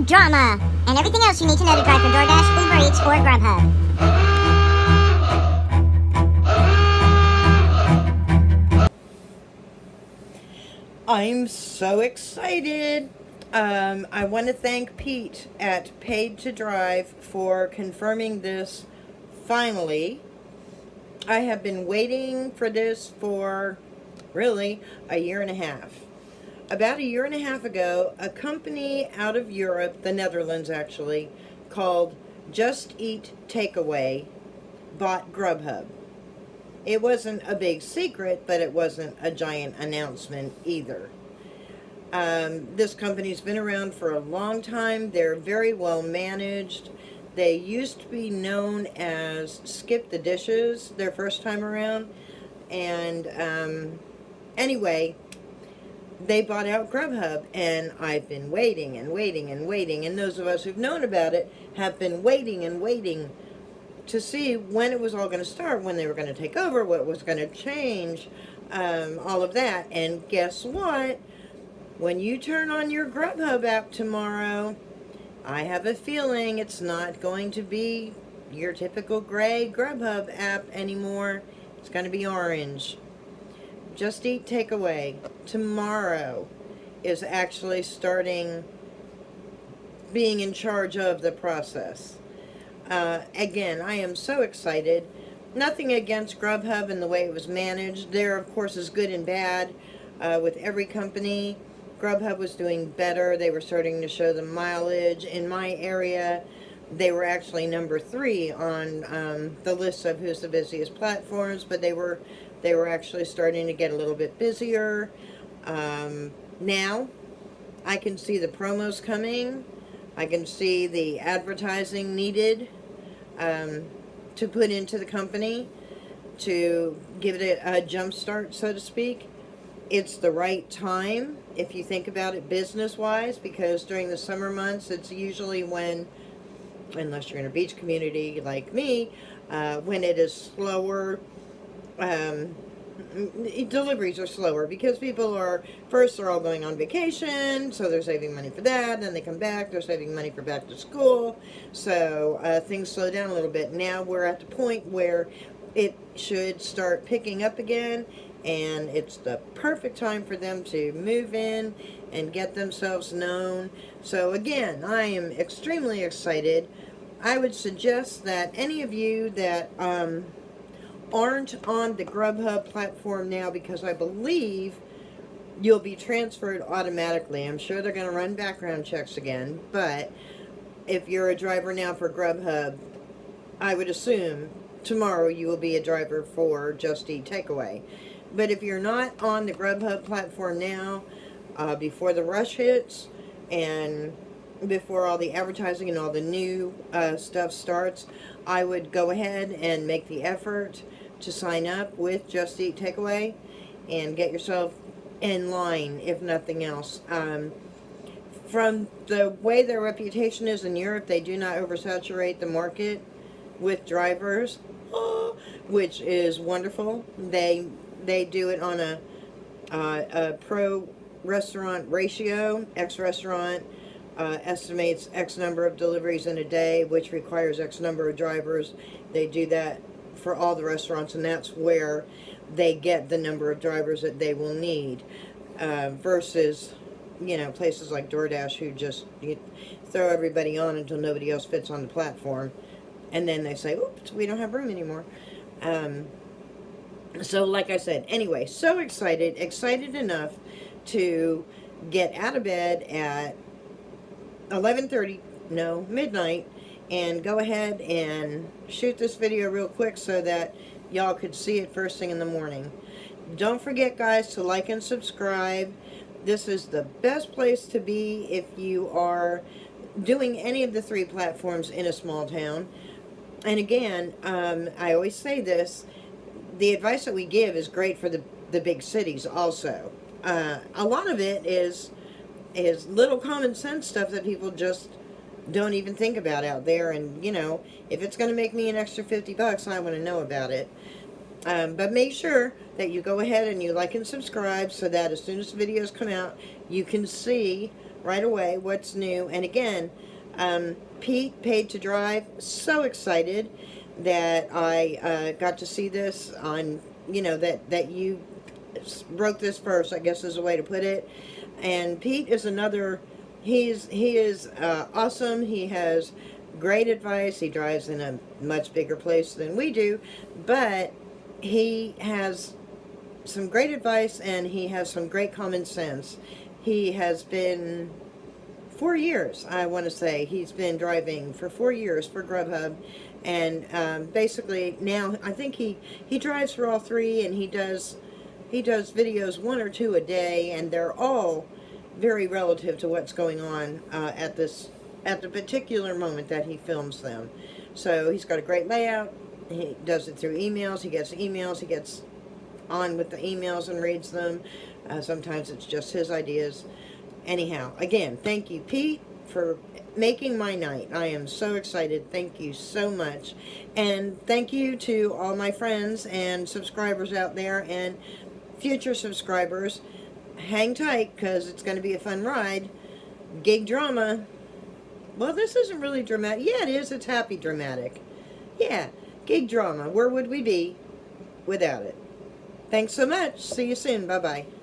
food drama, and everything else you need to know to drive for DoorDash, Uber Eats, or Grubhub. I'm so excited. I want to thank Pete at Paid to Drive for confirming this finally. I have been waiting for this for really a year and a half. About a year and a half ago, a company out of Europe, the Netherlands actually, called Just Eat Takeaway bought Grubhub. It wasn't a big secret, but it wasn't a giant announcement either. This company's been around for a long time. They're very well managed. They used to be known as Skip the Dishes their first time around. And anyway, they bought out Grubhub, and I've been waiting and waiting and waiting. And those of us who've known about it have been waiting and waiting to see when it was all going to start, when they were going to take over, what was going to change, all of that. And guess what? When you turn on your Grubhub app tomorrow, I have a feeling it's not going to be your typical gray Grubhub app anymore. It's going to be orange. Just Eat Takeaway tomorrow is actually starting being in charge of the process. Again, I am so excited. Nothing against Grubhub and the way it was managed. There, of course, is good and bad with every company. Grubhub was doing better. They were starting to show the mileage. In my area, they were actually number 3 on the list of who's the busiest platforms, but they were actually starting to get a little bit busier. Now, I can see the promos coming. I can see the advertising needed to put into the company to give it a jump start, so to speak. It's the right time, if you think about it business-wise, because during the summer months, it's usually when, unless you're in a beach community like me, when it is slower, deliveries are slower because people are, first they're all going on vacation, so they're saving money for that, then they come back, they're saving money for back to school, so things slow down a little bit. Now we're at the point where it should start picking up again, and it's the perfect time for them to move in and get themselves known. So again, I am extremely excited. I would suggest that any of you that aren't on the Grubhub platform now, because I believe you'll be transferred automatically. I'm sure they're going to run background checks again, but if you're a driver now for Grubhub, I would assume tomorrow you will be a driver for Just Eat Takeaway. But if you're not on the Grubhub platform now, before the rush hits and before all the advertising and all the new stuff starts, I would go ahead and make the effort to sign up with Just Eat Takeaway and get yourself in line, if nothing else. From the way their reputation is in Europe, they do not oversaturate the market with drivers, which is wonderful. They do it on a pro restaurant ratio. X restaurant estimates X number of deliveries in a day, which requires X number of drivers. They do that for all the restaurants, and that's where they get the number of drivers that they will need, versus, you know, places like DoorDash who just throw everybody on until nobody else fits on the platform, and then they say, oops, we don't have room anymore. So like I said, anyway, so excited enough to get out of bed at 11:30, no, midnight, and go ahead and shoot this video real quick so that y'all could see it first thing in the morning. Don't forget, guys, to like and subscribe. This is the best place to be if you are doing any of the 3 platforms in a small town. And again, I always say this, the advice that we give is great for the big cities also. A lot of it is little common sense stuff that people just don't even think about out there. And, you know, if it's going to make me an extra $50, I want to know about it. But make sure that you go ahead and you like and subscribe so that as soon as the videos come out, you can see right away what's new. And again, Pete, Paid to Drive, so excited that I got to see this on, that you wrote this first, I guess is a way to put it. And Pete is another, he is awesome. He has great advice. He drives in a much bigger place than we do, but he has some great advice and he has some great common sense. He has been 4 years, I want to say, he's been driving for 4 years for Grubhub, and basically now I think he drives for all three, and he does videos, 1 or 2 a day, and they're all very relative to what's going on at the particular moment that he films them. So he's got a great layout. He does it through emails. He gets emails. He gets on with the emails and reads them. Sometimes it's just his ideas. Anyhow, again, thank you, Pete, for making my night. I am so excited. Thank you so much. And thank you to all my friends and subscribers out there and future subscribers. Hang tight, because it's going to be a fun ride. Gig drama. Well, this isn't really dramatic. Yeah, it is. It's happy dramatic. Yeah, gig drama. Where would we be without it? Thanks so much. See you soon. Bye-bye.